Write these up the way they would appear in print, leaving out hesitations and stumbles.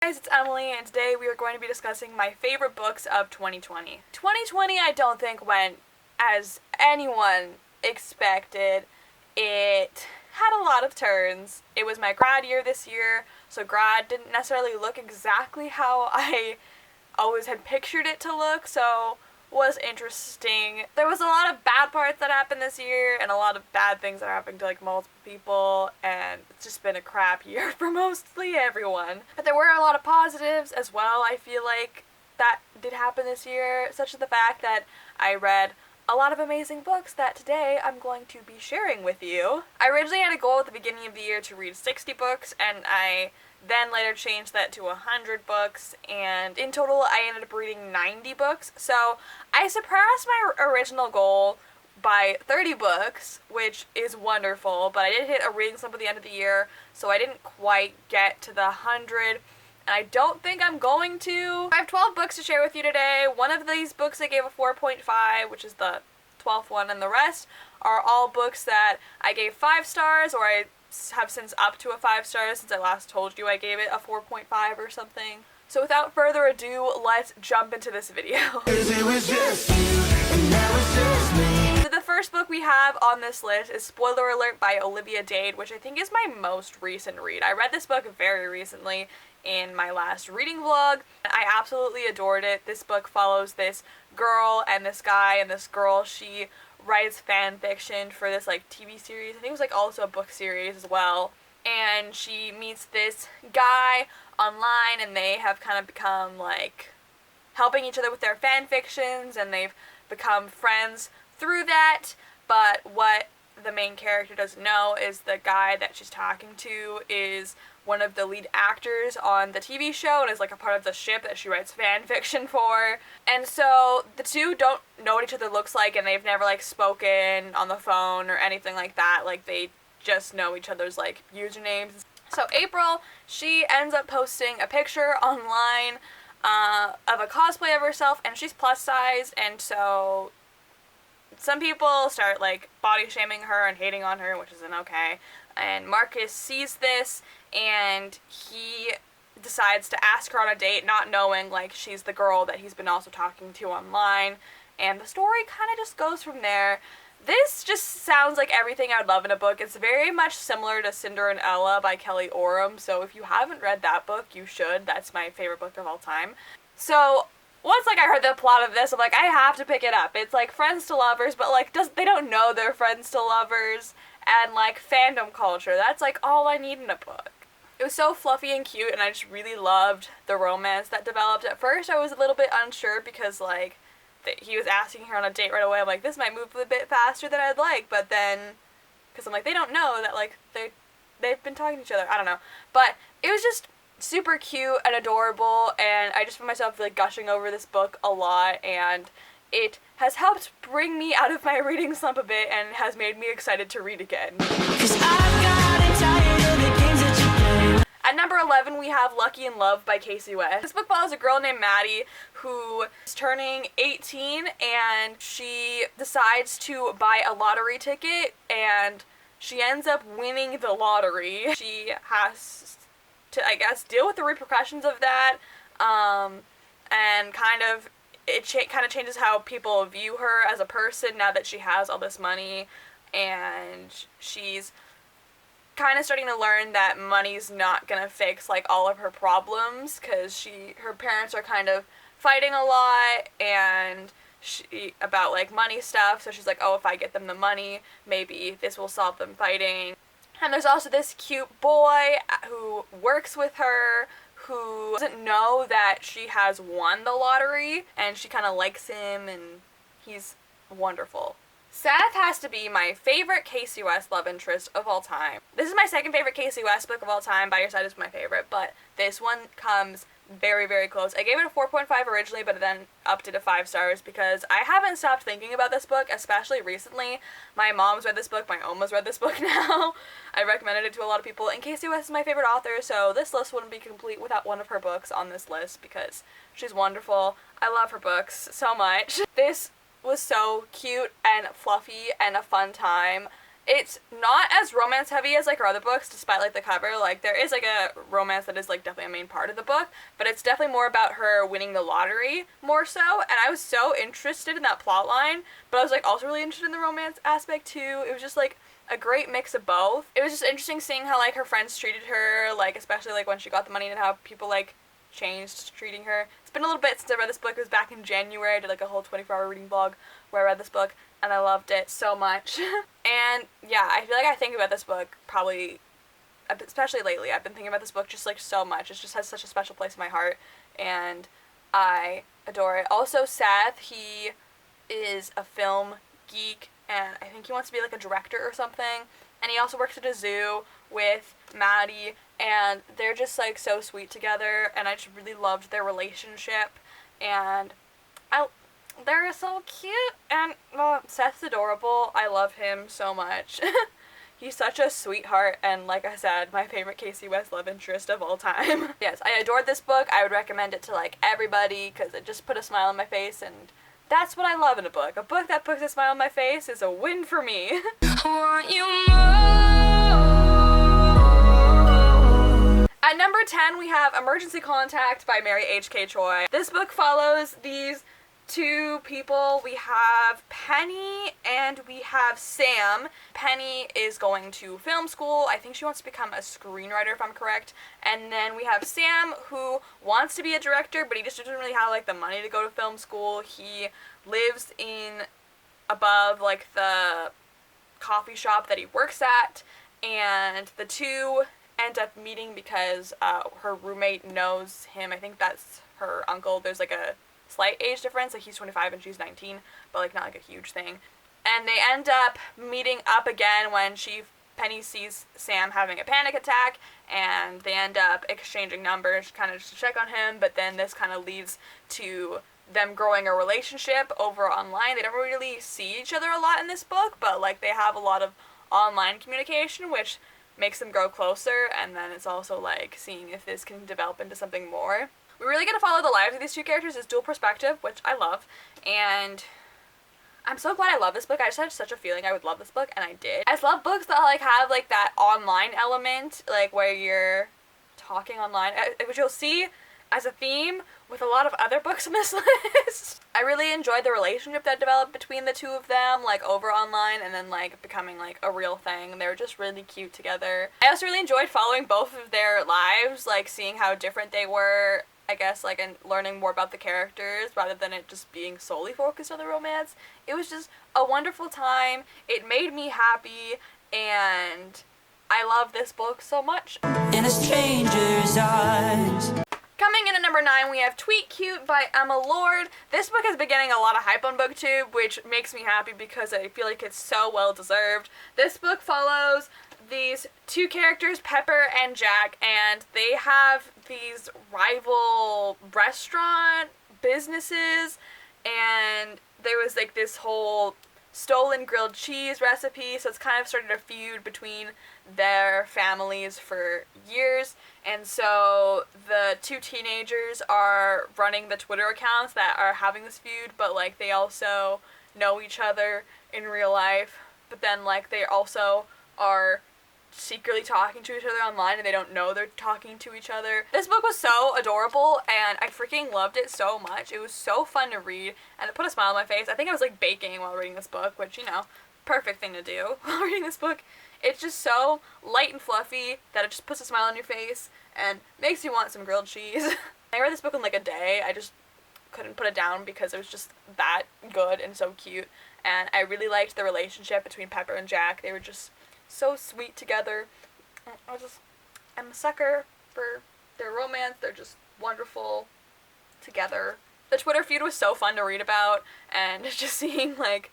Hey guys, it's Emily, and today we are going to be discussing my favorite books of 2020. 2020 I don't think went as anyone expected. It had a lot of turns. It was my grad year this year, so grad didn't necessarily look exactly how I always had pictured it to look, so was interesting. There was a lot of bad parts that happened this year and a lot of bad things that happened to multiple people, and it's just been a crap year for mostly everyone. But there were a lot of positives as well, I feel like, that did happen this year, such as the fact that I read a lot of amazing books that today I'm going to be sharing with you. I originally had a goal at the beginning of the year to read 60 books, and I then later changed that to 100 books, and in total I ended up reading 90 books, so I surpassed my original goal by 30 books, which is wonderful, but I did hit a reading slump at the end of the year, so I didn't quite get to the 100, and I don't think I'm going to. I have 12 books to share with you today. One of these books I gave a 4.5, which is the 12th one, and the rest are all books that I gave 5 stars, or I have since up to a 5 stars since I last told you I gave it a 4.5 or something. So without further ado, let's jump into this video. So the first book we have on this list is Spoiler Alert by Olivia Dade, which I think is my most recent read. I read this book very recently in my last reading vlog. I absolutely adored it. This book follows this girl and this guy, and this girl, she writes fan fiction for this TV series. I think it was also a book series as well. And she meets this guy online, and they have kind of become helping each other with their fan fictions, and they've become friends through that. But what the main character doesn't know is the guy that she's talking to is one of the lead actors on the TV show and is a part of the ship that she writes fan fiction for. And so the two don't know what each other looks like, and they've never spoken on the phone or anything like that. They just know each other's usernames. So April, she ends up posting a picture online of a cosplay of herself, and she's plus size, and so some people start body shaming her and hating on her, which isn't okay. And Marcus sees this, and he decides to ask her on a date, not knowing she's the girl that he's been also talking to online. And the story kind of just goes from there. This just sounds like everything I'd love in a book. It's very much similar to Cinder and Ella by Kelly Oram, so if you haven't read that book, you should. That's my favorite book of all time. So once I heard the plot of this, I'm I have to pick it up. It's friends to lovers, but they don't know they're friends to lovers, and fandom culture. That's all I need in a book. It was so fluffy and cute, and I just really loved the romance that developed. At first I was a little bit unsure because he was asking her on a date right away. I'm this might move a bit faster than I'd like, but then because I'm they don't know that they've been talking to each other. I don't know, but it was just super cute and adorable, and I just found myself gushing over this book a lot, and it has helped bring me out of my reading slump a bit and has made me excited to read again. At number 11, we have Lucky in Love by Casey West. This book follows a girl named Maddie who is turning 18, and she decides to buy a lottery ticket, and she ends up winning the lottery. She has to, deal with the repercussions of that, and it kind of changes how people view her as a person now that she has all this money, and she's kind of starting to learn that money's not gonna fix all of her problems, because her parents are kind of fighting a lot, and about money stuff, so she's oh, if I get them the money, maybe this will solve them fighting. And there's also this cute boy who works with her, who doesn't know that she has won the lottery, and she kind of likes him, and he's wonderful. Seth has to be my favorite Casey West love interest of all time. This is my second favorite Casey West book of all time. By Your Side is my favorite, but this one comes very, very close. I gave it a 4.5 originally, but then upped it to 5 stars because I haven't stopped thinking about this book, especially recently. My mom's read this book, my Oma's read this book now. I recommended it to a lot of people, and Casey West is my favorite author, so this list wouldn't be complete without one of her books on this list because she's wonderful. I love her books so much. This was so cute and fluffy and a fun time. It's not as romance heavy as like her other books, despite like the cover. Like there is like a romance that is like definitely a main part of the book, but it's definitely more about her winning the lottery more so. And I was so interested in that plot line, but I was like also really interested in the romance aspect too. It was just like a great mix of both. It was just interesting seeing how like her friends treated her, like especially like when she got the money and how people like changed treating her. It's been a little bit since I read this book. It was back in January. I did like a whole 24-hour reading vlog where I read this book, and I loved it so much. And yeah, I feel like I think about this book probably, especially lately, I've been thinking about this book just like so much. It just has such a special place in my heart, and I adore it. Also, Seth, he is a film geek, and I think he wants to be like a director or something, and he also works at a zoo with Maddie, and they're just like so sweet together, and I just really loved their relationship, and they're so cute, and Seth's adorable. I love him so much. He's such a sweetheart, and like I said, my favorite Casey West love interest of all time. Yes, I adored this book. I would recommend it to like everybody because it just put a smile on my face, and that's what I love in a book. A book that puts a smile on my face is a win for me. I want you more. At number 10, we have Emergency Contact by Mary H.K. Choi. This book follows these two people. We have Penny and we have Sam. Penny is going to film school. I think she wants to become a screenwriter, if I'm correct. And then we have Sam, who wants to be a director, but he just doesn't really have like the money to go to film school. He lives in above like the coffee shop that he works at, and the two end up meeting because her roommate knows him. I think that's her uncle. There's like a slight age difference, like he's 25 and she's 19, but like not like a huge thing. And they end up meeting up again when Penny sees Sam having a panic attack, and they end up exchanging numbers kind of just to check on him, but then this kind of leads to them growing a relationship over online. They don't really see each other a lot in this book, but like they have a lot of online communication, which makes them grow closer, and then it's also like seeing if this can develop into something more. We really get to follow the lives of these two characters as dual perspective, which I love, and I'm so glad I love this book. I just had such a feeling I would love this book, and I did. I just love books that like have like that online element, like where you're talking online, which you'll see as a theme with a lot of other books on this list. I really enjoyed the relationship that developed between the two of them, like over online and then like becoming like a real thing. They were just really cute together. I also really enjoyed following both of their lives, like seeing how different they were, I guess, like, and learning more about the characters rather than it just being solely focused on the romance. It was just a wonderful time. It made me happy, and I love this book so much. In a stranger's eyes. Coming in at number 9, we have Tweet Cute by Emma Lord. This book has been getting a lot of hype on BookTube, which makes me happy because I feel like it's so well deserved. This book follows these two characters, Pepper and Jack, and they have these rival restaurant businesses, and there was like this whole stolen grilled cheese recipe, so it's kind of started a feud between their families for years, and so the two teenagers are running the Twitter accounts that are having this feud, but like they also know each other in real life, but then like they also are secretly talking to each other online and they don't know they're talking to each other. This book was so adorable and I freaking loved it so much. It was so fun to read and it put a smile on my face. I think I was like baking while reading this book, which, you know, perfect thing to do while reading this book. It's just so light and fluffy that it just puts a smile on your face and makes you want some grilled cheese. I read this book in like a day. I just couldn't put it down because it was just that good and so cute, and I really liked the relationship between Pepper and Jack. They were just so sweet together. I'm a sucker for their romance. They're just wonderful together. The Twitter feud was so fun to read about, and just seeing like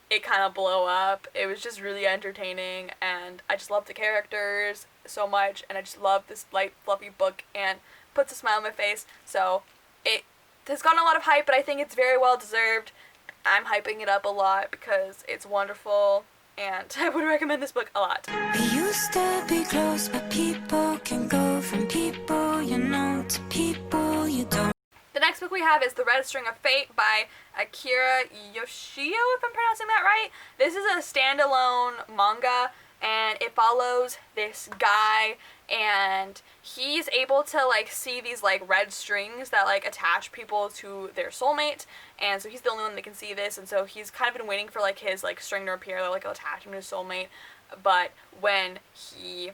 it kind of blow up, it was just really entertaining, and I just love the characters so much, and I just love this light fluffy book and puts a smile on my face. So it has gotten a lot of hype, but I think it's very well deserved. I'm hyping it up a lot because it's wonderful, and I would recommend this book a lot. We used to be close, but people can go from people you know to people you don't. The next book we we have is The Red String of Fate by Akira Yoshio, if I'm pronouncing that right. This is a standalone manga, and it follows this guy, and he's able to, like, see these, like, red strings that, like, attach people to their soulmate, and so he's the only one that can see this, and so he's kind of been waiting for, like, his, like, string to appear that, like, will attach him to his soulmate, but when he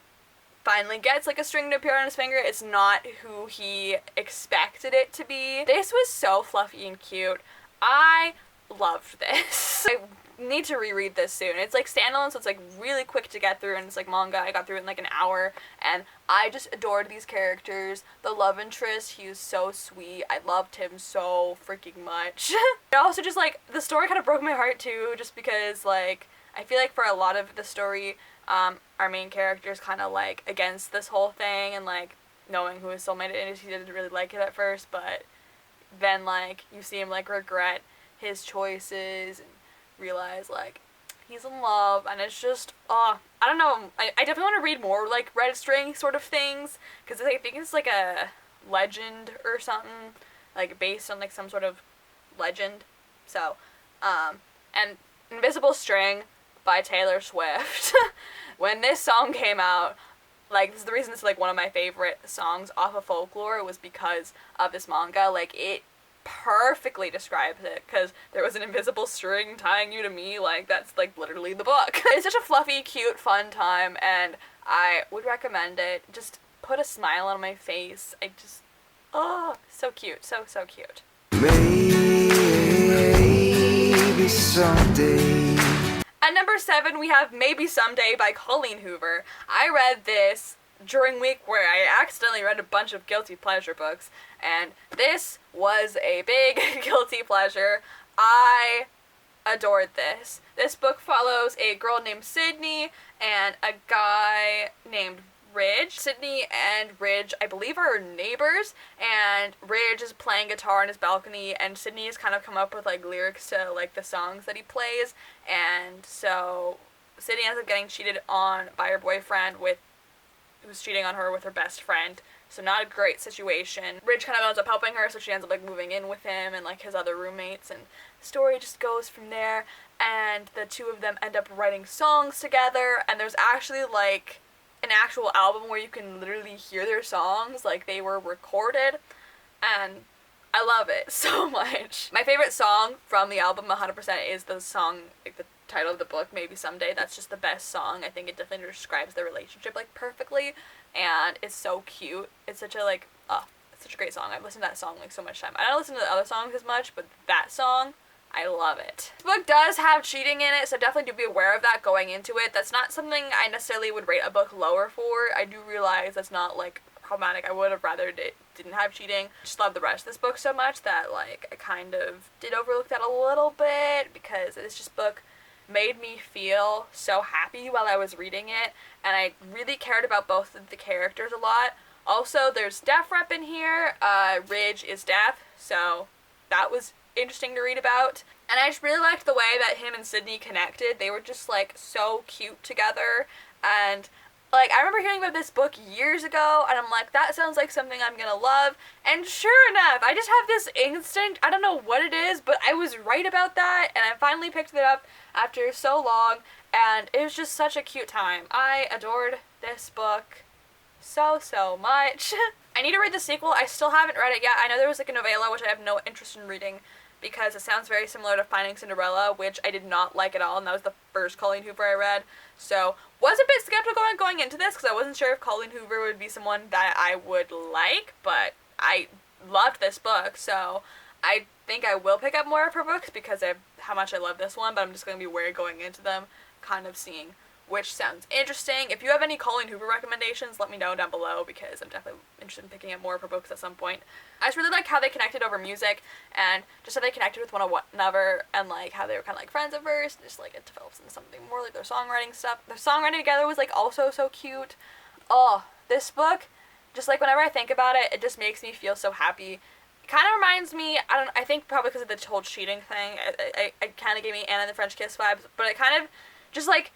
finally gets, like, a string to appear on his finger, it's not who he expected it to be. This was so fluffy and cute. I loved this. I need to reread this soon. It's, like, standalone, so it's, like, really quick to get through, and it's, like, manga. I got through it in, like, an hour, and I just adored these characters. The love interest, he was so sweet. I loved him so freaking much. It also just, like, the story kind of broke my heart, too, just because, like, I feel like for a lot of the story, our main character is kind of, like, against this whole thing, and, like, knowing who his soulmate is, he didn't really like it at first, but then, like, you see him, like, regret his choices, and realize, like, he's in love, and it's just, I don't know, I definitely want to read more, like, Red String sort of things, because I think it's, like, a legend or something, like, based on, like, some sort of legend, so, and Invisible String by Taylor Swift. When this song came out, like, this is the reason this is, like, one of my favorite songs off of Folklore, was because of this manga. Like, it perfectly describes it, because there was an invisible string tying you to me. Like, that's, like, literally the book. It's such a fluffy, cute, fun time, and I would recommend it. Just put a smile on my face. I just, so cute. So cute. Maybe someday. At number 7, we have Maybe Someday by Colleen Hoover. I read this during week where I accidentally read a bunch of guilty pleasure books, and this was a big guilty pleasure. I adored this. This book follows a girl named Sydney and a guy named Ridge. Sydney and Ridge, I believe, are neighbors, and Ridge is playing guitar on his balcony, and Sydney has kind of come up with, like, lyrics to, like, the songs that he plays, and so Sydney ends up getting cheated on by her boyfriend who's cheating on her with her best friend, so not a great situation. Ridge kind of ends up helping her, so she ends up, like, moving in with him and, like, his other roommates, and the story just goes from there, and the two of them end up writing songs together, and there's actually, like, an actual album where you can literally hear their songs, like, they were recorded, and I love it so much. My favorite song from the album 100% is the song, like, the title of the book, Maybe Someday. That's just the best song. I think it definitely describes the relationship, like, perfectly, and it's so cute. It's such a, like, it's such a great song. I've listened to that song, like, so much time. I don't listen to the other songs as much, but that song, I love it. This book does have cheating in it, so definitely do be aware of that going into it. That's not something I necessarily would rate a book lower for. I do realize that's not, like, problematic. I would have rather it didn't have cheating. I just love the rest of this book so much that, like, I kind of did overlook that a little bit, because this just book made me feel so happy while I was reading it, and I really cared about both of the characters a lot. Also, there's deaf rep in here. Ridge is deaf, so that was interesting to read about. And I just really liked the way that him and Sydney connected. They were just, like, so cute together, and, like, I remember hearing about this book years ago, and I'm like, that sounds like something I'm gonna love, and sure enough, I just have this instinct, I don't know what it is, but I was right about that, and I finally picked it up after so long, and it was just such a cute time. I adored this book so much. I need to read the sequel. I still haven't read it yet. I know there was, like, a novella, which I have no interest in reading, because it sounds very similar to Finding Cinderella, which I did not like at all, and that was the first Colleen Hoover I read. So, was a bit skeptical going into this, because I wasn't sure if Colleen Hoover would be someone that I would like, but I loved this book, so I think I will pick up more of her books, because of how much I love this one, but I'm just going to be wary going into them, kind of seeing which sounds interesting. If you have any Colleen Hoover recommendations, let me know down below, because I'm definitely interested in picking up more of her books at some point. I just really liked how they connected over music, and just how they connected with one another, and, like, how they were kind of, like, friends at first, and just, like, it develops into something more, like, their songwriting stuff. Their songwriting together was, like, also so cute. This book, just, like, whenever I think about it, it just makes me feel so happy. It kind of reminds me, I think probably because of the whole cheating thing, it kind of gave me Anna and the French Kiss vibes, but it kind of just, like,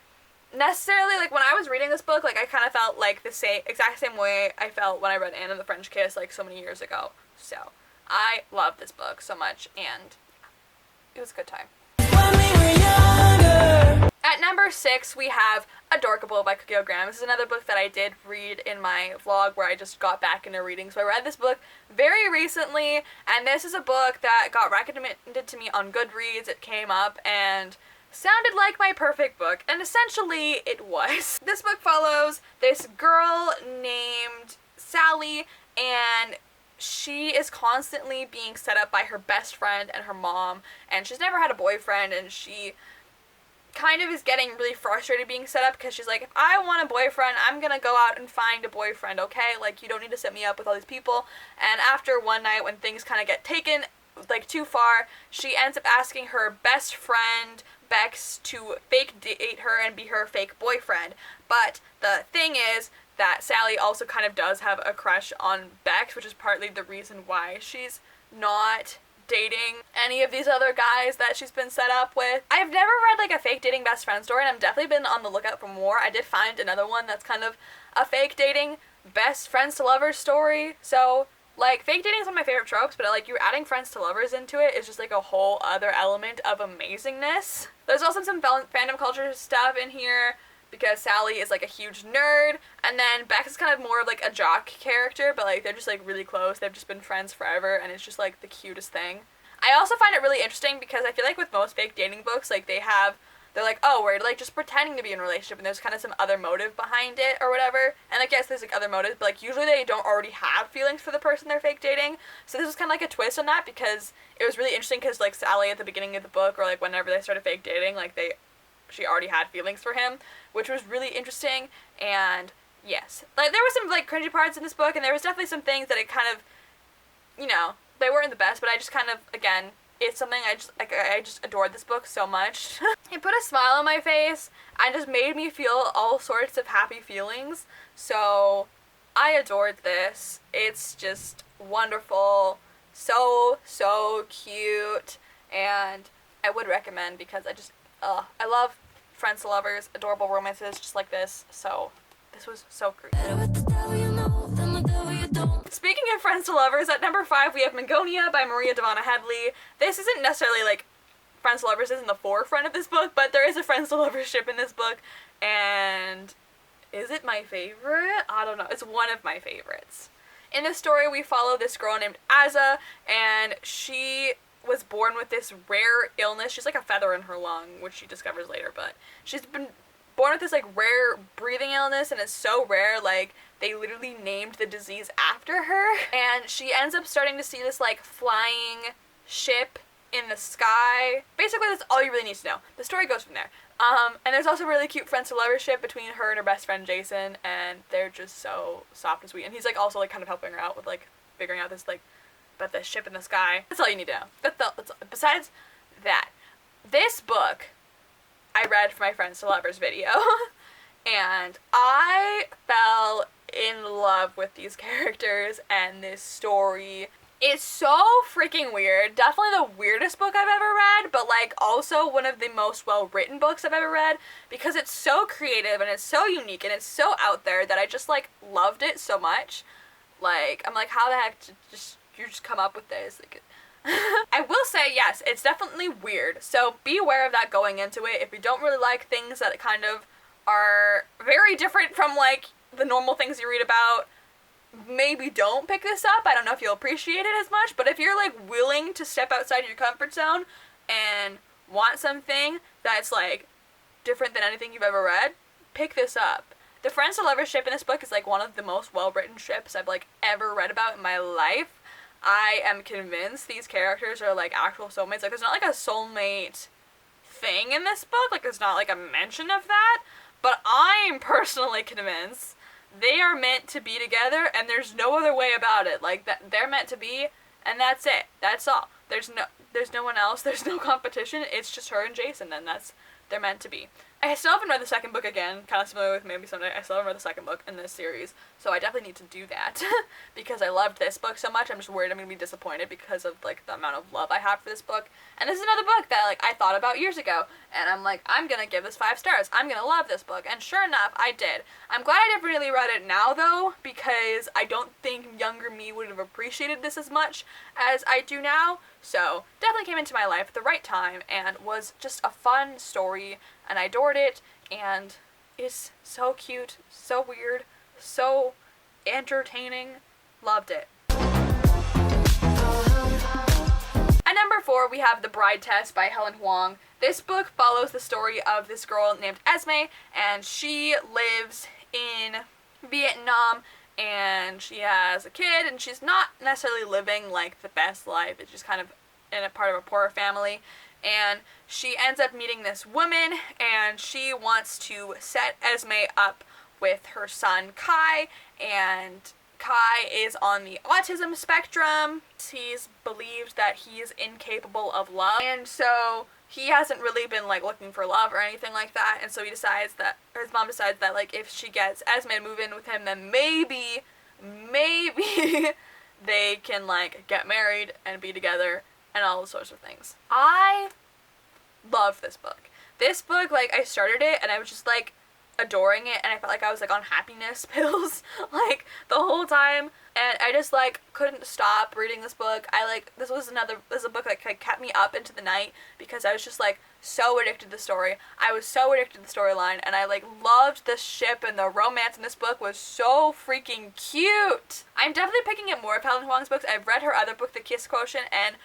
necessarily, like, when I was reading this book, like, I kind of felt like the exact same way I felt when I read Anna and the French Kiss, like, so many years ago. So, I love this book so much, and it was a good time. At number 6, we have Adorkable by Cookie Graham. This is another book that I did read in my vlog where I just got back into reading. So I read this book very recently, and this is a book that got recommended to me on Goodreads. It came up and sounded like my perfect book, and essentially it was. This book follows this girl named Sally, and she is constantly being set up by her best friend and her mom, and she's never had a boyfriend, and she kind of is getting really frustrated being set up because she's like, if I want a boyfriend, I'm gonna go out and find a boyfriend, okay? Like, you don't need to set me up with all these people. And after one night when things kind of get taken, like, too far, she ends up asking her best friend, Bex, to fake date her and be her fake boyfriend. But the thing is that Sally also kind of does have a crush on Bex, which is partly the reason why she's not dating any of these other guys that she's been set up with. I've never read like a fake dating best friend story, and I've definitely been on the lookout for more. I did find another one that's kind of a fake dating best friends to lovers story. So like, fake dating is one of my favorite tropes, but like, you're adding friends to lovers into it is just like a whole other element of amazingness. There's also some fandom culture stuff in here because Sally is like a huge nerd, and then Bex is kind of more of like a jock character, but like they're just like really close. They've just been friends forever, and it's just like the cutest thing. I also find it really interesting because I feel like with most fake dating books, like they're like, oh, we're like just pretending to be in a relationship, and there's kind of some other motive behind it or whatever. And like, yes, there's like other motives, but like usually they don't already have feelings for the person they're fake dating. So this was kind of like a twist on that because it was really interesting because like Sally at the beginning of the book, or like whenever they started fake dating, like she already had feelings for him, which was really interesting. And yes, like there were some like cringy parts in this book, and there was definitely some things that it kind of, you know, they weren't the best, but I just kind of, again, it's something I just adored this book so much. It put a smile on my face and just made me feel all sorts of happy feelings. So I adored this. It's just wonderful, so cute, and I would recommend because I love friends to lovers, adorable romances just like this. So this was so great. Speaking of friends to lovers, at number 5 we have Begonia by Maria Devana Headley. This isn't necessarily like friends to lovers isn't the forefront of this book, but there is a friends to lovers ship in this book, and is it my favorite? I don't know. It's one of my favorites. In this story, we follow this girl named Azza, and she was born with this rare illness. She's like a feather in her lung, which she discovers later, but she's been born with this like rare breathing illness, and it's so rare, like they literally named the disease after her. And she ends up starting to see this like flying ship in the sky. Basically, that's all you really need to know. The story goes from there. And there's also a really cute friends to lovers ship between her and her best friend Jason, and they're just so soft and sweet. And he's like also like kind of helping her out with like figuring out this like about the ship in the sky. That's all you need to know. That's besides that, this book I read for my friends to lovers video, and I fell in love with these characters and this story. It's so freaking weird. Definitely the weirdest book I've ever read, but like also one of the most well-written books I've ever read because it's so creative and it's so unique and it's so out there that I just like loved it so much. Like, I'm like, how the heck did you just come up with this? Like, I will say, yes, it's definitely weird, so be aware of that going into it. If you don't really like things that kind of are very different from like the normal things you read about, maybe don't pick this up. I don't know if you'll appreciate it as much, but if you're like willing to step outside your comfort zone and want something that's like different than anything you've ever read, pick this up. The friends to lovers ship in this book is like one of the most well-written ships I've like ever read about in my life. I am convinced these characters are like actual soulmates. Like, there's not like a soulmate thing in this book. Like, there's not like a mention of that, but I'm personally convinced they are meant to be together, and there's no other way about it. Like, that they're meant to be, and that's it. That's all. There's no one else. There's no competition. It's just her and Jason, and they're meant to be. I still haven't read the second book again, kind of similar with Maybe Someday. I still haven't read the second book in this series, so I definitely need to do that because I loved this book so much. I'm just worried I'm going to be disappointed because of, like, the amount of love I have for this book. And this is another book that, like, I thought about years ago, and I'm like, I'm going to give this 5 stars. I'm going to love this book, and sure enough, I did. I'm glad I definitely read it now, though, because I don't think younger me would have appreciated this as much as I do now. So, definitely came into my life at the right time and was just a fun story, and I adored it, and it's so cute, so weird, so entertaining. Loved it. At number 4, we have The Bride Test by Helen Huang. This book follows the story of this girl named Esme, and she lives in Vietnam, and she has a kid, and she's not necessarily living, like, the best life. It's just kind of in a part of a poorer family, and she ends up meeting this woman, and she wants to set Esme up with her son Kai, and Kai is on the autism spectrum. He's believed that he is incapable of love, and so he hasn't really been, like, looking for love or anything like that, and so he decides that, or his mom decides that, like, if she gets Esme to move in with him, then maybe they can, like, get married and be together and all those sorts of things. I love this book. This book, like, I started it and I was just, like, adoring it, and I felt like I was, like, on happiness pills, like, the whole time, and I just, like, couldn't stop reading this book. This was a book that, like, kept me up into the night because I was just, like, so addicted to the story. I was so addicted to the storyline, and I, like, loved the ship, and the romance in this book was so freaking cute. I'm definitely picking up more of Helen Huang's books. I've read her other book, The Kiss Quotient, and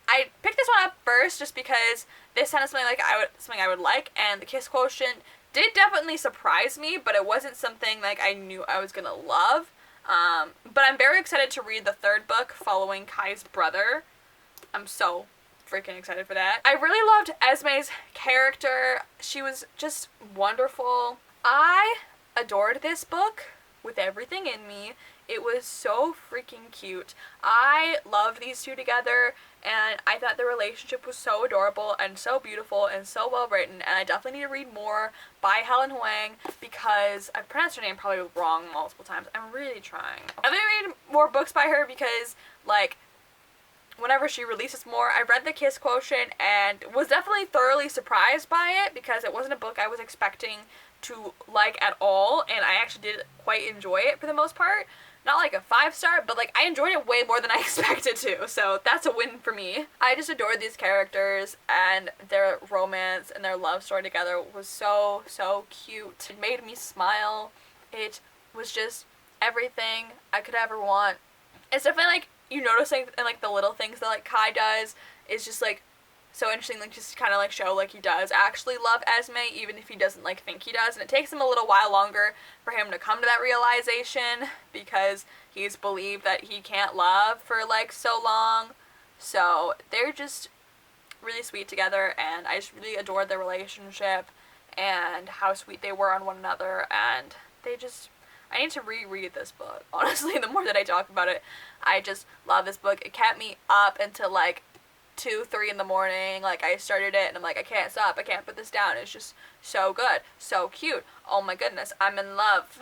I picked this one up first just because this sounded something I would like, and The Kiss Quotient did definitely surprise me, but it wasn't something, like, I knew I was gonna love. But I'm very excited to read the third book following Kai's brother. I'm so freaking excited for that. I really loved Esme's character. She was just wonderful. I adored this book with everything in me. It was so freaking cute. I loved these two together, and I thought the relationship was so adorable and so beautiful and so well written, and I definitely need to read more by Helen Huang because I've pronounced her name probably wrong multiple times. I'm really trying. I'm gonna read more books by her because, like, whenever she releases more, I read The Kiss Quotient and was definitely thoroughly surprised by it because it wasn't a book I was expecting to like at all, and I actually did quite enjoy it for the most part. Not like a 5-star, but, like, I enjoyed it way more than I expected to, so that's a win for me. I just adored these characters, and their romance and their love story together was so, so cute. It made me smile. It was just everything I could ever want. It's definitely, like, you noticing, and, like, the little things that, like, Kai does is just, like, so interesting, like, just kind of, like, show, like, he does actually love Esme, even if he doesn't, like, think he does, and it takes him a little while longer for him to come to that realization, because he's believed that he can't love for, like, so long. So they're just really sweet together, and I just really adored their relationship, and how sweet they were on one another, and they just, I need to reread this book, honestly. The more that I talk about it, I just love this book. It kept me up until, like, 2, 3 in the morning. Like, I started it and I'm like, I can't stop, I can't put this down. It's just so good, so cute. Oh my goodness, I'm in love.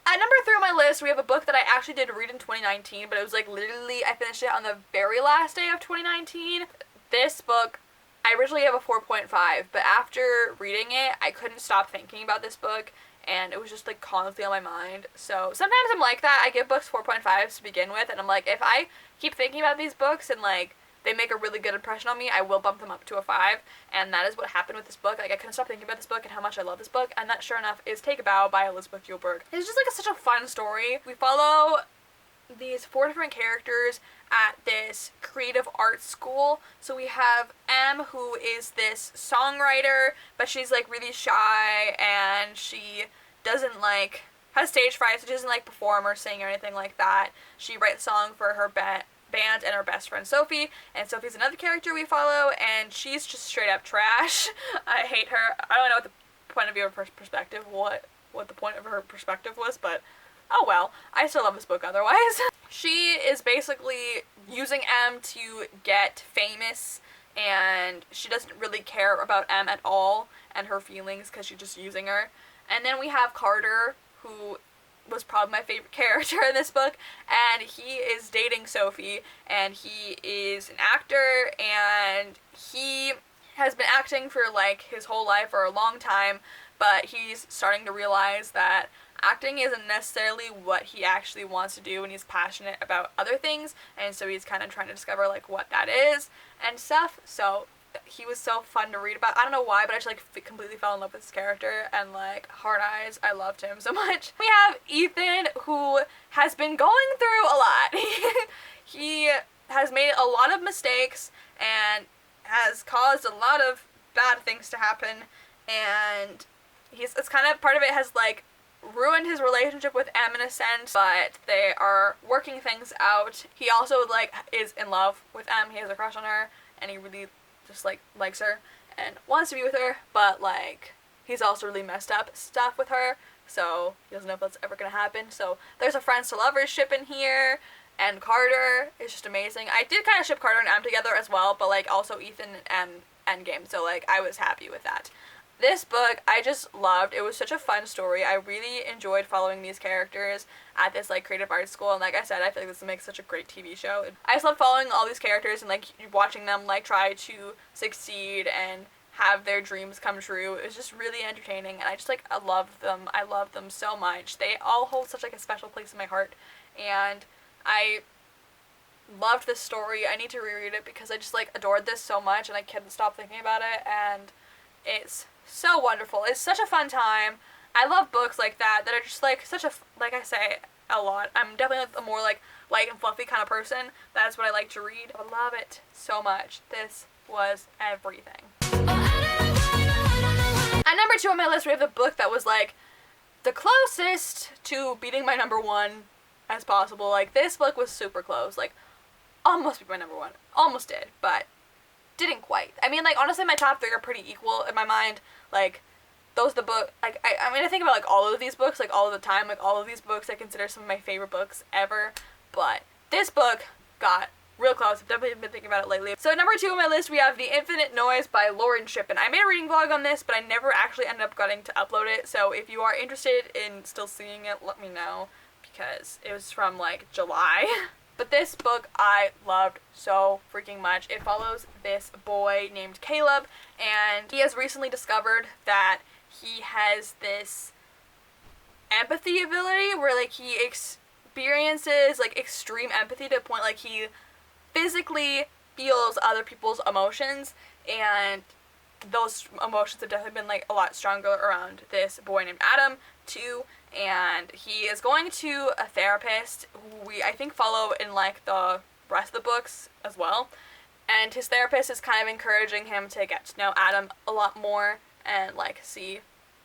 At number 3 on my list, we have a book that I actually did read in 2019, but it was, like, literally, I finished it on the very last day of 2019. This book, I originally have a 4.5, but after reading it, I couldn't stop thinking about this book, and it was just, like, constantly on my mind. So sometimes I'm like that. I give books 4.5s to begin with, and I'm like, if I keep thinking about these books and, like, they make a really good impression on me, I will bump them up to a 5, and that is what happened with this book. Like, I couldn't stop thinking about this book and how much I love this book, and that, sure enough, is Take a Bow by Elizabeth Gilbert. It's just, like, such a fun story. We follow these 4 different characters at this creative arts school. So we have M, who is this songwriter, but she's, like, really shy, and she doesn't, like, has stage fright, so she doesn't, like, perform or sing or anything like that. She writes song for her band and her best friend Sophie, and Sophie's another character we follow, and she's just straight up trash. I hate her. I don't know what the point of view of her perspective, what the point of her perspective was, but oh well. I still love this book otherwise. She is basically using M to get famous and she doesn't really care about Em at all and her feelings because she's just using her. And then we have Carter, who was probably my favorite character in this book, and he is dating Sophie, and he is an actor, and he has been acting for like his whole life or a long time, but he's starting to realize that acting isn't necessarily what he actually wants to do, and he's passionate about other things, and so he's kind of trying to discover like what that is and stuff. So he was so fun to read about. I don't know why, but I just like completely fell in love with his character, and like Hard Eyes, I loved him so much. We have Ethan, who has been going through a lot. He has made a lot of mistakes and has caused a lot of bad things to happen, and it's kind of, part of it has like ruined his relationship with Em in a sense, but they are working things out. He also like is in love with Em. He has a crush on her, and he really just like likes her and wants to be with her, but like he's also really messed up stuff with her, so he doesn't know if that's ever gonna happen. So there's a friends to lovers ship in here, and Carter is just amazing. I did kind of ship Carter and Em together as well, but like also Ethan and Endgame, so like I was happy with that. This book I just loved. It was such a fun story. I really enjoyed following these characters at this like creative arts school, and like I said, I feel like this makes such a great TV show. I just love following all these characters and like watching them like try to succeed and have their dreams come true. It was just really entertaining, and I just like I loved them. I loved them so much. They all hold such like a special place in my heart, and I loved this story. I need to reread it because I just like adored this so much, and I couldn't stop thinking about it, and it's so wonderful. It's such a fun time. I love books like that are just like such a, like I say a lot, I'm definitely like a more like light and fluffy kind of person. That's what I like to read. I love it so much. This was everything. At number 2 on my list, we have the book that was like the closest to beating my number 1 as possible. Like this book was super close, like almost beat my number 1. Almost did, but didn't quite. I mean, like, honestly, my top 3 are pretty equal in my mind. Like, those are the book, like, I mean, I think about, like, all of these books, like, all of the time. Like, all of these books I consider some of my favorite books ever. But this book got real close. I've definitely been thinking about it lately. So, at number 2 on my list, we have The Infinite Noise by Lauren Shippen. I made a reading vlog on this, but I never actually ended up getting to upload it. So, if you are interested in still seeing it, let me know, because it was from, like, July. But this book I loved so freaking much. It follows this boy named Caleb, and he has recently discovered that he has this empathy ability where like he experiences like extreme empathy to the point like he physically feels other people's emotions, and those emotions have definitely been like a lot stronger around this boy named Adam too. And he is going to a therapist who we, I think, follow in, like, the rest of the books as well. And his therapist is kind of encouraging him to get to know Adam a lot more and, like, see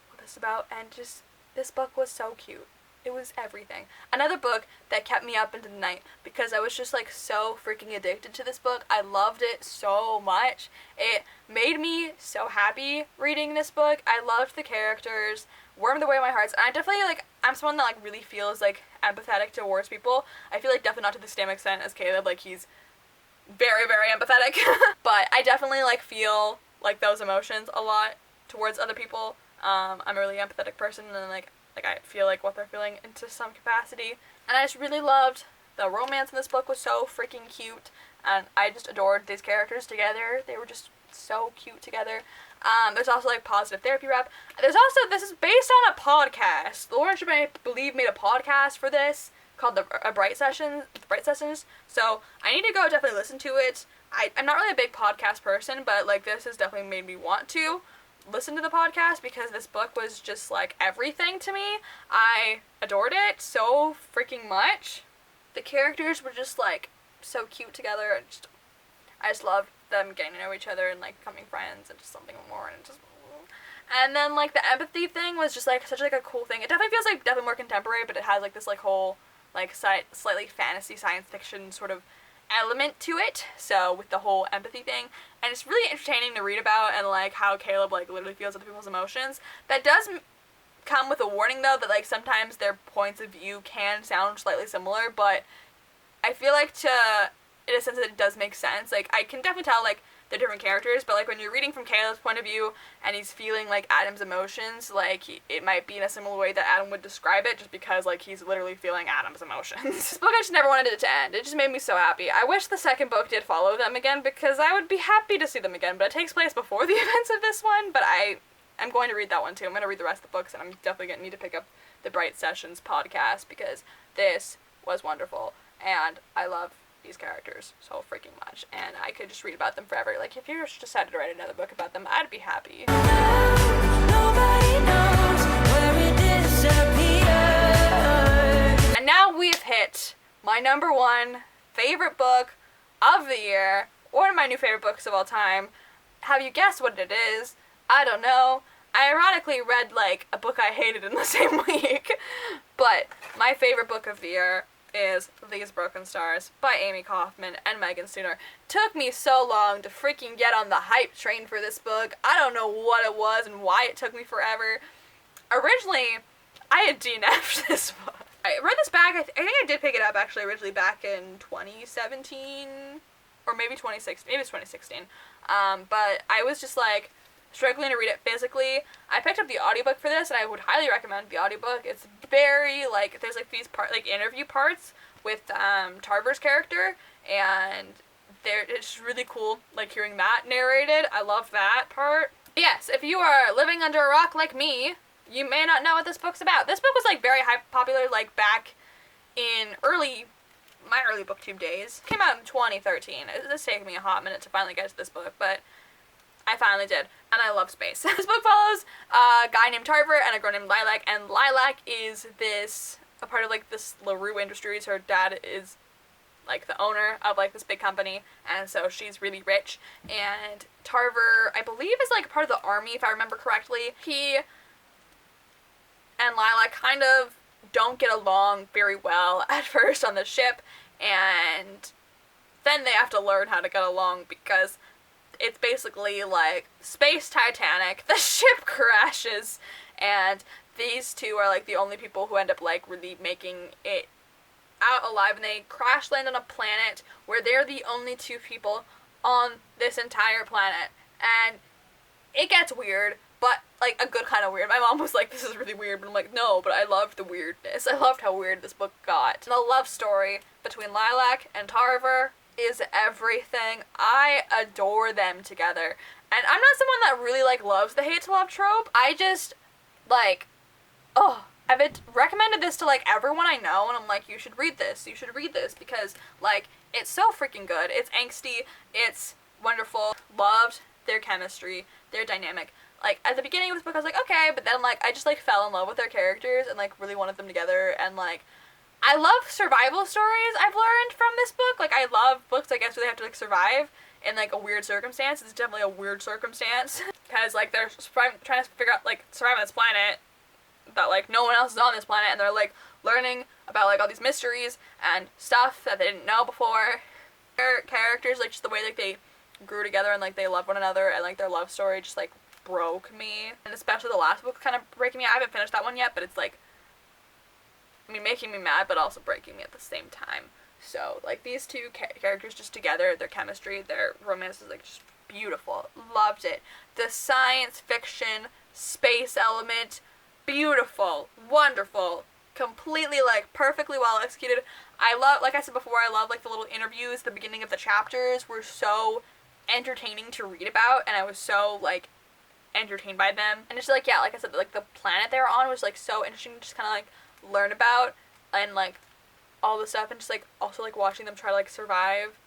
what this is about. And just, this book was so cute. It was everything. Another book that kept me up into the night because I was just, like, so freaking addicted to this book. I loved it so much. It made me so happy reading this book. I loved the characters. Warmed away my hearts, and I definitely, like, I'm someone that, like, really feels, like, empathetic towards people. I feel like definitely not to the same extent as Caleb, like, he's very, very empathetic, but I definitely, like, feel, like, those emotions a lot towards other people. I'm a really empathetic person, and, like, I feel, like, what they're feeling into some capacity, and I just really loved the romance in this book. Was so freaking cute, and I just adored these characters together. They were just so cute together. There's also like positive therapy rep. There's also, this is based on a podcast. Lauren Shippen, I believe, made a podcast for this called the Bright Sessions. So I need to go definitely listen to it. I'm not really a big podcast person, but like this has definitely made me want to listen to the podcast because this book was just like everything to me. I adored it so freaking much. The characters were just like so cute together, and I just loved them getting to know each other and like becoming friends and just something more, and just, and then like the empathy thing was just like such like a cool thing. It definitely feels like definitely more contemporary, but it has like this like whole like slightly fantasy science fiction sort of element to it, so with the whole empathy thing, and it's really entertaining to read about, and like how Caleb like literally feels other people's emotions. That does come with a warning though, that like sometimes their points of view can sound slightly similar, but I feel like in a sense that it does make sense. Like I can definitely tell like the different characters, but like when you're reading from Caleb's point of view and he's feeling like Adam's emotions, like it might be in a similar way that Adam would describe it, just because like he's literally feeling Adam's emotions. This book, I just never wanted it to end. It just made me so happy. I wish the second book did follow them again, because I would be happy to see them again, but it takes place before the events of this one, but I'm going to read that one too. I'm going to read the rest of the books, and I'm definitely going to need to pick up the Bright Sessions podcast, because this was wonderful, and I love these characters so freaking much, and I could just read about them forever. Like, if you just decided to write another book about them, I'd be happy. And now we've hit my number one favorite book of the year, one of my new favorite books of all time. Have you guessed what it is? I don't know. I ironically read, like, a book I hated in the same week, but my favorite book of the year is These Broken Stars by Amy Kaufman and Megan Sooner. Took me so long to freaking get on the hype train for this book. I don't know what it was and why it took me forever. Originally, I had DNF'd this book. I read this back, I think I did pick it up actually originally back in 2017, or maybe 2016, maybe it's 2016. But I was just like, struggling to read it physically. I picked up the audiobook for this, and I would highly recommend the audiobook. It's very, like, there's, like, these interview parts with, Tarver's character, and it's really cool, like, hearing that narrated. I love that part. Yes, if you are living under a rock like me, you may not know what this book's about. This book was, like, very popular, like, back in my early booktube days. It came out in 2013. It's taken me a hot minute to finally get to this book, but I finally did, and I love space. This book follows a guy named Tarver and a girl named Lilac, and Lilac is a part of, like, this LaRue Industries. Her dad is, like, the owner of, like, this big company, and so she's really rich, and Tarver, I believe, is, like, part of the army, if I remember correctly. He and Lilac kind of don't get along very well at first on the ship, and then they have to learn how to get along, because it's basically like Space Titanic. The ship crashes, and these two are like the only people who end up like really making it out alive, and they crash land on a planet where they're the only two people on this entire planet, and it gets weird, but like a good kind of weird. My mom was like, this is really weird, but I'm like, no, but I loved the weirdness. I loved how weird this book got. The love story between Lilac and Tarver is everything. I adore them together. And I'm not someone that really, like, loves the hate to love trope. I just, like, I've recommended this to, like, everyone I know, and I'm like, you should read this, because, like, it's so freaking good. It's angsty, it's wonderful. Loved their chemistry, their dynamic. Like, at the beginning of this book, I was like, okay, but then, like, I just, like, fell in love with their characters and, like, really wanted them together, and, like, I love survival stories, I've learned from this book. Like, I love books, I guess, where they have to, like, survive in, like, a weird circumstance. It's definitely a weird circumstance. Because, like, they're trying to figure out, like, survive on this planet that, like, no one else is on this planet, and they're, like, learning about, like, all these mysteries and stuff that they didn't know before. Their characters, like, just the way, like, they grew together and, like, they love one another, and, like, their love story just, like, broke me. And especially the last book kind of breaking me. I haven't finished that one yet, but it's, like, I mean, making me mad, but also breaking me at the same time. So, like, these two characters just together, their chemistry, their romance is, like, just beautiful. Loved it. The science fiction, space element, beautiful, wonderful, completely, like, perfectly well executed. I love, like I said before, I love, like, the little interviews, the beginning of the chapters were so entertaining to read about, and I was so, like, entertained by them. And just, like, yeah, like I said, like, the planet they were on was, like, so interesting to just kind of, like, learn about, and, like, all the stuff, and just, like, also, like, watching them try to, like, survive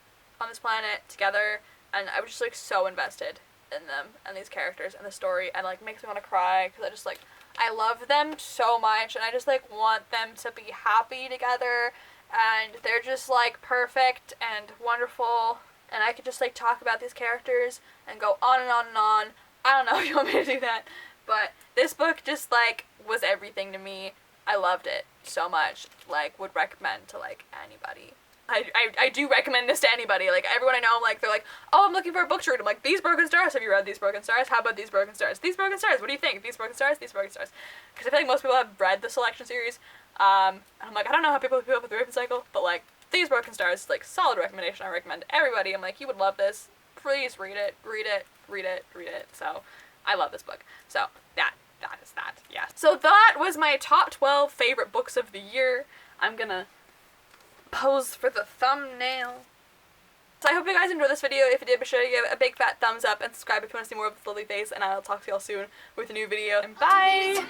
on this planet together, and I was just, like, so invested in them, and these characters, and the story, and, like, makes me want to cry, because I just, like, I love them so much, and I just, like, want them to be happy together, and they're just, like, perfect and wonderful, and I could just, like, talk about these characters, and go on and on and on. I don't know if you want me to do that, but this book just, like, was everything to me. I loved it so much, like, would recommend to, like, anybody. I do recommend this to anybody, like, everyone I know, like, they're like, oh, I'm looking for a book to read. I'm like, These Broken Stars, have you read These Broken Stars? How about These Broken Stars? These Broken Stars, what do you think? These Broken Stars, These Broken Stars. Because I feel like most people have read the Selection series, and I'm like, I don't know how people feel with the Raven Cycle, but, like, These Broken Stars is, like, solid recommendation. I recommend to everybody. I'm like, you would love this. please read it. Read it. Read it. Read it. So, I love this book. So, that is that. Yeah. So that was my top 12 favorite books of the year. I'm gonna pose for the thumbnail. So I hope you guys enjoyed this video. If you did, be sure to give it a big fat thumbs up and subscribe if you want to see more of this lovely face, and I'll talk to y'all soon with a new video. And bye!